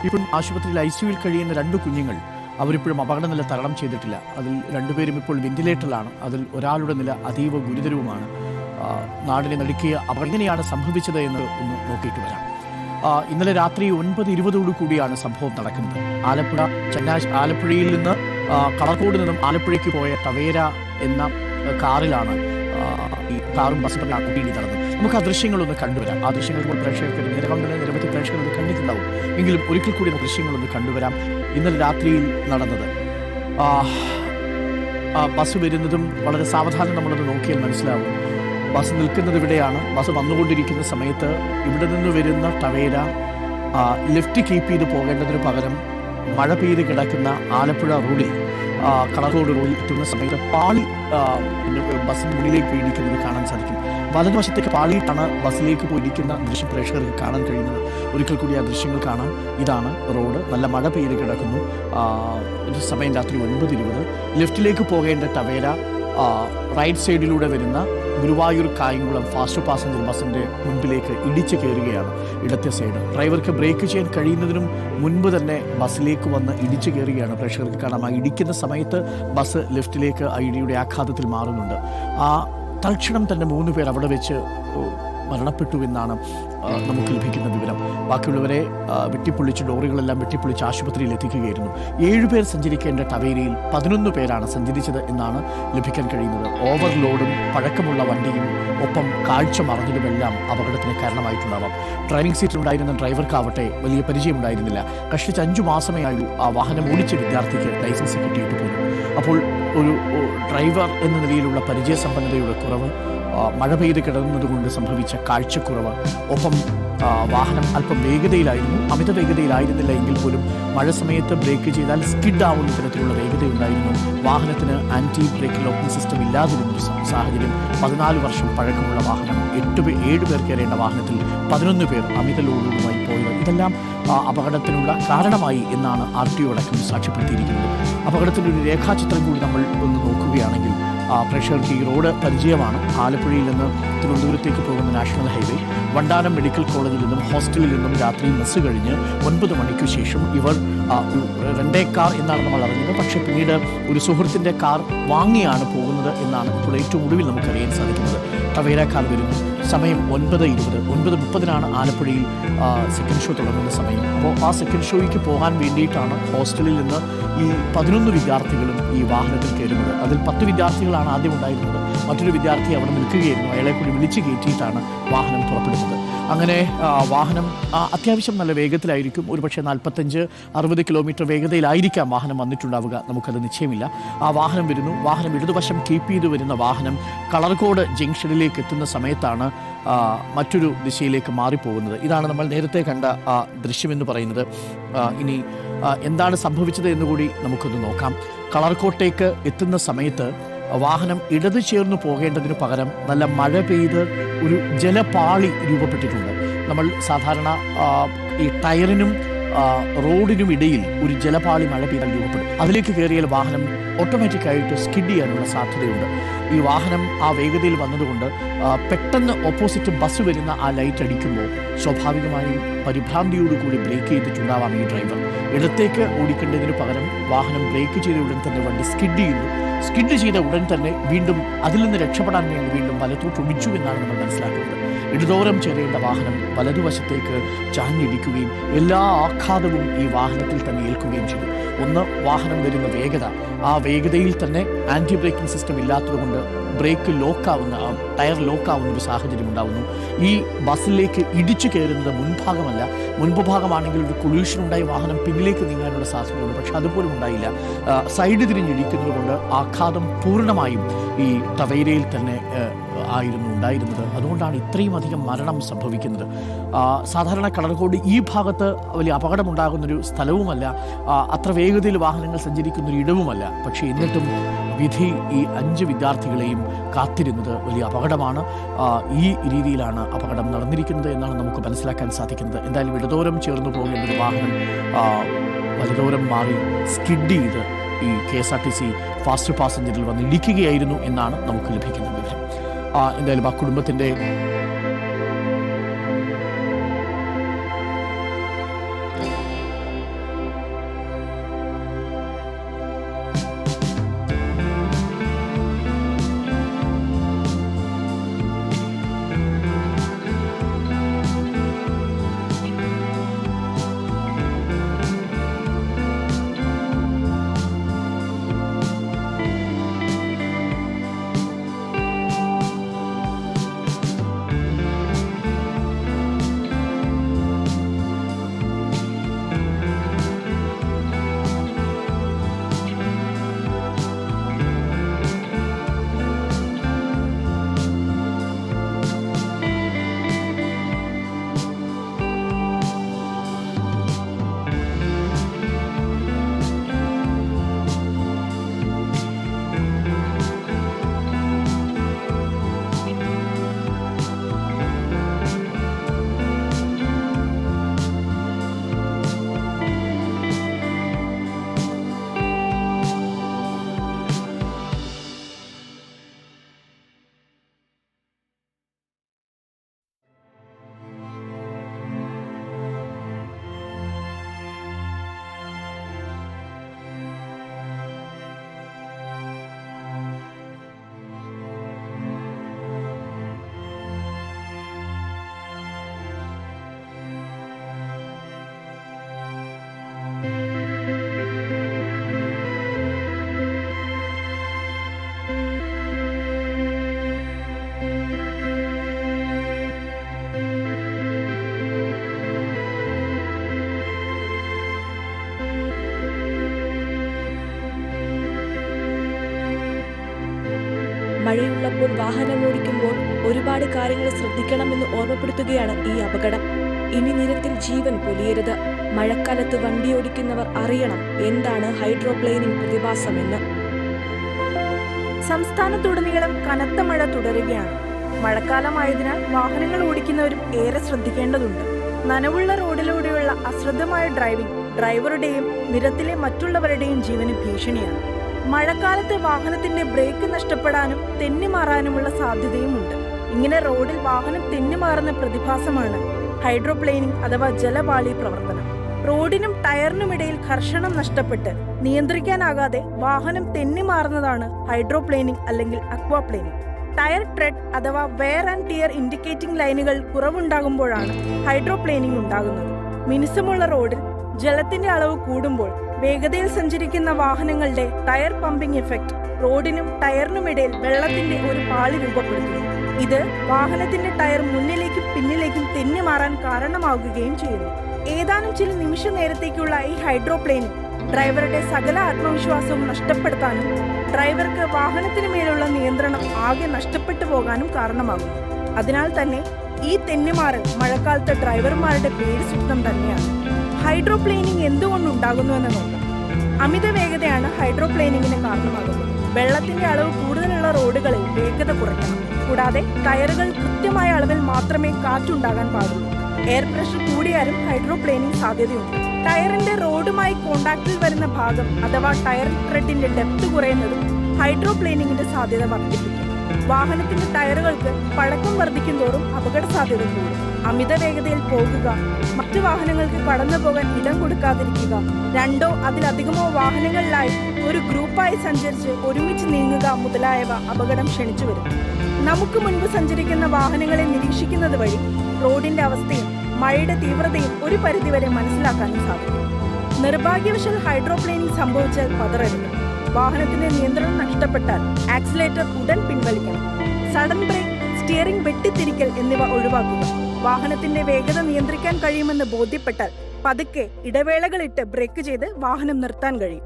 ഇപ്പോഴും ആശുപത്രിയിൽ ICUവിൽ കഴിയുന്ന 2 കുഞ്ഞുങ്ങൾ അവരിപ്പോഴും അപകടനില തരണം ചെയ്തിട്ടില്ല. അതിൽ 2 പേരും ഇപ്പോൾ വെന്റിലേറ്ററിലാണ്. അതിൽ ഒരാളുടെ നില അതീവ ഗുരുതരവുമാണ്. നാടിനെ നടുക്കിയ എങ്ങനെയാണ് സംഭവിച്ചത് എന്ന് ഒന്ന് നോക്കിയിട്ട് വരാം. ഇന്നലെ രാത്രി 9:20 കൂടിയാണ് സംഭവം നടക്കുന്നത്. ആലപ്പുഴയിൽ നിന്ന് കളർക്കോട് നിന്നും ആലപ്പുഴയ്ക്ക് പോയ ടവേര എന്ന കാറിലാണ് ഈ കാറും ബസ്സും കൂടി നടന്നത്. നമുക്ക് ആ ദൃശ്യങ്ങളൊന്ന് കണ്ടുവരാം. ആ ദൃശ്യങ്ങൾ പ്രേക്ഷകർക്ക് ഇതിനകം തന്നെ നിരവധി പ്രേക്ഷകർ കണ്ടിട്ടുണ്ടാവും. എങ്കിലും ഒരിക്കൽ കൂടി ദൃശ്യങ്ങളൊന്ന് കണ്ടുവരാം. ഇന്നലെ രാത്രിയിൽ നടന്നത് ബസ് വരുന്നതും വളരെ സാവധാനം നമ്മളത് നോക്കിയാൽ മനസ്സിലാവും. ബസ് നിൽക്കുന്നത് ഇവിടെയാണ്. ബസ് വന്നുകൊണ്ടിരിക്കുന്ന സമയത്ത് ഇവിടെ നിന്ന് വരുന്ന ടവേര ലെഫ്റ്റ് കീപ്പ് ചെയ്ത് പോകേണ്ടതിന് പകരം മഴ പെയ്ത് കിടക്കുന്ന ആലപ്പുഴ റോഡിൽ കളർകോട് റോഡിൽ എത്തുന്ന സമയത്ത് പാളി ബസ്സിന് മുന്നിലേക്ക് ഇടിക്കുന്നത് കാണാൻ സാധിക്കും. വലതുവശത്തേക്ക് പാളിയിട്ടാണ് ബസ്സിലേക്ക് പോയിരിക്കുന്ന ദൃശ്യം പ്രേക്ഷകർക്ക് കാണാൻ കഴിയുന്നത്. ഒരിക്കൽ കൂടി ആ ദൃശ്യങ്ങൾ കാണാം. ഇതാണ് റോഡ്. നല്ല മഴ പെയ്ത് കിടക്കുന്നു. സമയം രാത്രി 9:20. ലെഫ്റ്റിലേക്ക് പോകേണ്ട ടവേര റൈറ്റ് സൈഡിലൂടെ വരുന്ന ഗുരുവായൂർ കായംകുളം ഫാസ്റ്റ് പാസഞ്ചർ ബസ്സിൻ്റെ മുൻപിലേക്ക് ഇടിച്ചു കയറുകയാണ്. ഇടത്തെ സൈഡ് ഡ്രൈവർക്ക് ബ്രേക്ക് ചെയ്യാൻ കഴിയുന്നതിനും മുൻപ് തന്നെ ബസ്സിലേക്ക് വന്ന് ഇടിച്ചു കയറുകയാണ്. പ്രേക്ഷകർക്ക് കാണാം. ആ ഇടിക്കുന്ന സമയത്ത് ബസ് ലെഫ്റ്റിലേക്ക് ഇടിയുടെ ആഘാതത്തിൽ മാറുന്നുണ്ട്. തൽക്ഷണം തന്നെ 3 പേർ അവിടെ വെച്ച് മരണപ്പെട്ടു എന്നാണ് നമുക്ക് ലഭിക്കുന്ന വിവരം. ബാക്കിയുള്ളവരെ വെട്ടിപ്പൊളിച്ച് ഡോറുകളെല്ലാം വെട്ടിപ്പൊളിച്ച് ആശുപത്രിയിൽ എത്തിക്കുകയായിരുന്നു. 7 പേർ സഞ്ചരിക്കേണ്ട ടവേരയിൽ 11 പേരാണ് സഞ്ചരിച്ചത് എന്നാണ് ലഭിക്കാൻ കഴിയുന്നത്. ഓവർലോഡും പഴക്കമുള്ള വണ്ടിയും ഒപ്പം കാഴ്ച മറഞ്ഞതുമെല്ലാം അപകടത്തിന് കാരണമായിട്ടുണ്ടാവാം. ഡ്രൈവിംഗ് സീറ്റിലുണ്ടായിരുന്ന ഡ്രൈവർക്കാവട്ടെ വലിയ പരിചയമുണ്ടായിരുന്നില്ല. കഷ്ടിച്ച് 5 മാസമേ ആയുള്ളൂ ആ വാഹനം ഓടിച്ച വിദ്യാർത്ഥിക്ക് ലൈസൻസ് കിട്ടിയിട്ട് പോലും. അപ്പോൾ ഒരു ഡ്രൈവർ എന്ന നിലയിലുള്ള പരിചയസമ്പന്നതയുടെ കുറവ്, മഴ പെയ്ത് കിടന്നതുകൊണ്ട് സംഭവിച്ച കാഴ്ചക്കുറവ്, ഒപ്പം വാഹനം അല്പം വേഗതയിലായിരുന്നു. അമിത വേഗതയിലായിരുന്നില്ല എങ്കിൽ പോലും മഴ സമയത്ത് ബ്രേക്ക് ചെയ്താൽ സ്കിഡ് ആവുന്ന തരത്തിലുള്ള വേഗതയുണ്ടായിരുന്നു. വാഹനത്തിന് ആൻറ്റി ബ്രേക്ക് ലോക്കിംഗ് സിസ്റ്റം ഇല്ലാതിരുന്നൊരു സാഹചര്യം. 14 വർഷം പഴക്കമുള്ള വാഹനം, 7 പേർ കയറേണ്ട വാഹനത്തിൽ 11 പേർ അമിത ലോഡുമായി പോയത്. ഇതെല്ലാം അപകടത്തിനുള്ള കാരണമായി എന്നാണ് RTO അടക്കം സാക്ഷ്യപ്പെടുത്തിയിരിക്കുന്നത്. അപകടത്തിൻ്റെ ഒരു രേഖാചിത്രം കൂടി നമ്മൾ ഒന്ന് നോക്കുകയാണെങ്കിൽ പ്രേക്ഷകർക്ക് ഈ റോഡ് പരിചയമാണ്. ആലപ്പുഴയിൽ നിന്ന് തിരുവനന്തപുരത്തേക്ക് പോകുന്ന നാഷണൽ ഹൈവേ. വണ്ടാനം മെഡിക്കൽ കോളേജിൽ നിന്നും ഹോസ്റ്റലിൽ നിന്നും രാത്രി ബസ് കഴിഞ്ഞ് 9 മണിക്ക് ശേഷം ഇവർ റെൻ്റേ കാർ എന്നാണ് നമ്മൾ അറിഞ്ഞത്. പക്ഷേ പിന്നീട് ഒരു സുഹൃത്തിൻ്റെ കാർ വാങ്ങിയാണ് പോകുന്നത് എന്നാണ് ഇപ്പോൾ ഏറ്റവും ഒടുവിൽ നമുക്കറിയാൻ സാധിക്കുന്നത്. ടവേര കാർ വരുന്നു. സമയം 9:20. 9:30 ആലപ്പുഴയിൽ സെക്കൻഡ് ഷോ തുടങ്ങുന്ന സമയം. അപ്പോൾ ആ സെക്കൻഡ് ഷോയ്ക്ക് പോകാൻ വേണ്ടിയിട്ടാണ് ഹോസ്റ്റലിൽ നിന്ന് ഈ 11 വിദ്യാർത്ഥികളും ഈ വാഹനത്തിൽ കയറുന്നത്. അതിൽ 10 വിദ്യാർത്ഥികളാണ് ആദ്യം ഉണ്ടായിരുന്നത്. മറ്റൊരു വിദ്യാർത്ഥി അവിടെ നിൽക്കുകയായിരുന്നു. അയാളെ കൂടി വിളിച്ച് കയറ്റിയിട്ടാണ് വാഹനം പുറപ്പെടുന്നത്. അങ്ങനെ വാഹനം അത്യാവശ്യം നല്ല വേഗത്തിലായിരിക്കും. ഒരുപക്ഷെ 45-60 കിലോമീറ്റർ വേഗതയിലായിരിക്കാം വാഹനം വന്നിട്ടുണ്ടാവുക. നമുക്കത് നിശ്ചയമില്ല. ആ വാഹനം വരുന്നു. വാഹനം ഇടതുവശം കീപ്പ് ചെയ്ത് വരുന്ന വാഹനം കളർകോട് ജംഗ്ഷനിലേക്ക് എത്തുന്ന സമയത്താണ് മറ്റൊരു ദിശയിലേക്ക് മാറിപ്പോകുന്നത്. ഇതാണ് നമ്മൾ നേരത്തെ കണ്ട ദൃശ്യമെന്ന് പറയുന്നത്. ഇനി എന്താണ് സംഭവിച്ചത് എന്നുകൂടി നമുക്കൊന്ന് നോക്കാം. കളർകോട്ടേക്ക് എത്തുന്ന സമയത്ത് വാഹനം ഇടത് ചേർന്ന് പോകേണ്ടതിന് പകരം നല്ല മഴ പെയ്ത് ഒരു ജലപാളി രൂപപ്പെട്ടിട്ടുണ്ട്. നമ്മൾ സാധാരണ ഈ ടയറിനും റോഡിനും ഇടയിൽ ഒരു ജലപാളി മഴ പെയ്താൽ രൂപപ്പെടും. അതിലേക്ക് കയറിയാൽ വാഹനം ഓട്ടോമാറ്റിക്കായിട്ട് സ്കിഡ് ചെയ്യാനുള്ള സാധ്യതയുണ്ട്. ഈ വാഹനം ആ വേഗതയിൽ വന്നതുകൊണ്ട് പെട്ടെന്ന് ഓപ്പോസിറ്റ് ബസ് വരുന്ന ആ ലൈറ്റ് അടിക്കുമ്പോൾ സ്വാഭാവികമായും പരിഭ്രാന്തിയോടുകൂടി ബ്രേക്ക് ചെയ്തിട്ടുണ്ടാവാം ഈ ഡ്രൈവർ. ഇടത്തേക്ക് ഓടിക്കേണ്ടതിന് പകരം വാഹനം ബ്രേക്ക് ചെയ്ത ഉടൻ തന്നെ വണ്ടി സ്കിഡ് ചെയ്യുന്നു. സ്കിഡ് ചെയ്ത ഉടൻ തന്നെ വീണ്ടും അതിൽ നിന്ന് രക്ഷപ്പെടാൻ വേണ്ടി വീണ്ടും വലത്തോട്ട് ഒടിച്ചു എന്നാണ് നമ്മൾ മനസ്സിലാക്കുന്നത്. ഇടതോരം ചേരേണ്ട വാഹനം വലതുവശത്തേക്ക് ചാഞ്ഞിടിക്കുകയും എല്ലാ ആഘാതവും ഈ വാഹനത്തിൽ തന്നെ ഏൽക്കുകയും ചെയ്തു. ഒന്ന്, വാഹനം വരുന്ന വേഗത. ആ വേഗതയിൽ തന്നെ ആൻറ്റി ബ്രേക്കിംഗ് സിസ്റ്റം ഇല്ലാത്തതുകൊണ്ട് ബ്രേക്ക് ലോക്കാവുന്ന, ടയർ ലോക്കാവുന്ന ഒരു സാഹചര്യം ഉണ്ടാകുന്നു. ഈ ബസ്സിലേക്ക് ഇടിച്ചു കയറുന്നത് മുൻഭാഗമല്ല. മുൻപ് ഭാഗമാണെങ്കിൽ ഒരു കൊളീഷൻ ഉണ്ടായി വാഹനം പിന്നിലേക്ക് നീങ്ങാനുള്ള സാധ്യതയുണ്ട്. പക്ഷെ അതുപോലും ഉണ്ടായില്ല. സൈഡ് തിരിഞ്ഞിടിക്കുന്നത് കൊണ്ട് ആഘാതം പൂർണ്ണമായും ഈ ടവേരയിൽ തന്നെ ആയിരുന്നു ഉണ്ടായിരുന്നത്. അതുകൊണ്ടാണ് ഇത്രയും അധികം മരണം സംഭവിക്കുന്നത്. സാധാരണ കളർകോട് ഈ ഭാഗത്ത് വലിയ അപകടമുണ്ടാകുന്നൊരു സ്ഥലവുമല്ല, അത്ര വേഗതയിൽ വാഹനങ്ങൾ സഞ്ചരിക്കുന്നൊരു ഇടവുമല്ല. പക്ഷേ എന്നിട്ടും വിധി ഈ 5 വിദ്യാർത്ഥികളെയും കാത്തിരുന്നത് വലിയ അപകടമാണ്. ഈ രീതിയിലാണ് അപകടം നടന്നിരിക്കുന്നത് എന്നാണ് നമുക്ക് മനസ്സിലാക്കാൻ സാധിക്കുന്നത്. എന്തായാലും ഇടതോരം ചേർന്ന് പോകേണ്ട ഒരു വാഹനം വലതോരം മാറി സ്കിഡ് ചെയ്ത് ഈ KSRTC ഫാസ്റ്റ് പാസഞ്ചറിൽ വന്ന് ഇടിക്കുകയായിരുന്നു എന്നാണ് നമുക്ക് ലഭിക്കുന്ന വിവരം. എന്തായാലും ആ കുടുംബത്തിൻ്റെ മഴയുള്ളപ്പോൾ വാഹനമോടിക്കുമ്പോൾ ഒരുപാട് കാര്യങ്ങൾ ശ്രദ്ധിക്കണമെന്ന് ഓർമ്മപ്പെടുത്തുകയാണ് ഈ അപകടം. ഇനി നിരത്തിൽ ജീവൻ പൊലിയരുത്. മഴക്കാലത്ത് വണ്ടിയോടിക്കുന്നവർ അറിയണം എന്താണ് ഹൈഡ്രോപ്ലെയിനിംഗ് പ്രതിഭാസമെന്ന്. സംസ്ഥാനത്തുടനീളം കനത്ത മഴ തുടരുകയാണ്. മഴക്കാലമായതിനാൽ വാഹനങ്ങൾ ഓടിക്കുന്നവരും ഏറെ ശ്രദ്ധിക്കേണ്ടതുണ്ട്. നനവുള്ള റോഡിലൂടെയുള്ള അശ്രദ്ധമായ ഡ്രൈവിംഗ് ഡ്രൈവറുടെയും നിരത്തിലെ മറ്റുള്ളവരുടെയും ജീവന് ഭീഷണിയാണ്. മഴക്കാലത്ത് വാഹനത്തിന്റെ ബ്രേക്ക് നഷ്ടപ്പെടാനും തെന്നിമാറാനുമുള്ള സാധ്യതയുമുണ്ട്. ഇങ്ങനെ റോഡിൽ വാഹനം തെന്നിമാറുന്ന പ്രതിഭാസമാണ് ഹൈഡ്രോപ്ലെയിനിംഗ് അഥവാ ജലപാളി പ്രവർത്തനം. റോഡിനും ടയറിനുമിടയിൽ ഘർഷണം നഷ്ടപ്പെട്ട് നിയന്ത്രിക്കാനാകാതെ വാഹനം തെന്നിമാറുന്നതാണ് ഹൈഡ്രോപ്ലെയിനിംഗ് അല്ലെങ്കിൽ അക്വാപ്ലെയിനിംഗ്. ടയർ ട്രെഡ് അഥവാ വെയർ ആൻഡ് ടിയർ ഇൻഡിക്കേറ്റിംഗ് ലൈനുകൾ കുറവുണ്ടാകുമ്പോഴാണ് ഹൈഡ്രോപ്ലെയിനിംഗ് ഉണ്ടാകുന്നത്. മിനുസമുള്ള റോഡിൽ ജലത്തിന്റെ അളവ് കൂടുമ്പോൾ വേഗതയിൽ സഞ്ചരിക്കുന്ന വാഹനങ്ങളുടെ ടയർ പമ്പിംഗ് എഫക്റ്റ് റോഡിനും ടയറിനുമിടയിൽ വെള്ളത്തിന്റെ ഒരു പാളി രൂപപ്പെടുത്തുന്നു. ഇത് വാഹനത്തിന്റെ ടയർ മുന്നിലേക്കും പിന്നിലേക്കും തെന്നിമാറാൻ കാരണമാകുകയും ചെയ്യുന്നു. ഏതാനും ചില നിമിഷ നേരത്തേക്കുള്ള ഈ ഹൈഡ്രോപ്ലെയിനിംഗ് ഡ്രൈവറുടെ സകല ആത്മവിശ്വാസവും നഷ്ടപ്പെടുത്താനും ഡ്രൈവർക്ക് വാഹനത്തിന് മേലുള്ള നിയന്ത്രണം ആകെ നഷ്ടപ്പെട്ടു പോകാനും കാരണമാകുന്നു. അതിനാൽ തന്നെ ഈ തെന്നിമാറൽ മഴക്കാലത്ത് ഡ്രൈവർമാരുടെ പേടി സ്വപ്നം തന്നെയാണ്. ഹൈഡ്രോപ്ലെയിനിംഗ് എന്തുകൊണ്ടുണ്ടാകുന്നുവെന്ന് നോക്കാം. അമിത വേഗതയാണ് ഹൈഡ്രോപ്ലെയിനിങ്ങിന് കാരണമാകുന്നത്. വെള്ളത്തിന്റെ അളവ് കൂടുതലുള്ള റോഡുകളിൽ വേഗത കുറയ്ക്കണം. കൂടാതെ ടയറുകൾ കൃത്യമായ അളവിൽ മാത്രമേ കാറ്റുണ്ടാകാൻ പാടുള്ളൂ. എയർ പ്രഷർ കൂടിയാലും ഹൈഡ്രോപ്ലെയിനിംഗ് സാധ്യതയുണ്ട്. ടയറിന്റെ റോഡുമായി കോണ്ടാക്റ്റിൽ വരുന്ന ഭാഗം അഥവാ ടയർ ട്രെഡിന്റെ ഡെപ്ത് കുറയുന്നതും ഹൈഡ്രോപ്ലെയിനിങ്ങിന്റെ സാധ്യത വർദ്ധിപ്പിക്കും. വാഹനത്തിന്റെ ടയറുകൾക്ക് പഴക്കം വർദ്ധിക്കും തോറും അപകട സാധ്യത കൂടും. അമിത വേഗതയിൽ പോകുക, മറ്റു വാഹനങ്ങൾക്ക് കടന്നു പോകാൻ ഇടം കൊടുക്കാതിരിക്കുക, രണ്ടോ അതിലധികമോ വാഹനങ്ങളിലായി ഒരു ഗ്രൂപ്പായി സഞ്ചരിച്ച് ഒരുമിച്ച് നീങ്ങുക മുതലായവ അപകടം ക്ഷണിച്ചു വരും. നമുക്ക് മുൻപ് സഞ്ചരിക്കുന്ന വാഹനങ്ങളെ നിരീക്ഷിക്കുന്നത് വഴി റോഡിന്റെ അവസ്ഥയും മഴയുടെ തീവ്രതയും ഒരു പരിധിവരെ മനസ്സിലാക്കാനും സാധിക്കും. നിർഭാഗ്യവശാൽ ഹൈഡ്രോപ്ലെയിനിംഗ് സംഭവിച്ചാൽ പതറരുത്. വാഹനത്തിന്റെ നിയന്ത്രണം നഷ്ടപ്പെട്ടാൽ ആക്സിലേറ്റർ ഉടൻ പിൻവലിക്കണം. സഡൻ ബ്രേക്ക്, സ്റ്റിയറിംഗ് വെട്ടിത്തിരിക്കൽ എന്നിവ ഒഴിവാക്കുക. വാഹനത്തിന്റെ വേഗത നിയന്ത്രിക്കാൻ കഴിയുമെന്ന് ബോധ്യപ്പെട്ടാൽ പതുക്കെ ഇടവേളകളിട്ട് ബ്രേക്ക് ചെയ്ത് വാഹനം നിർത്താൻ കഴിയും.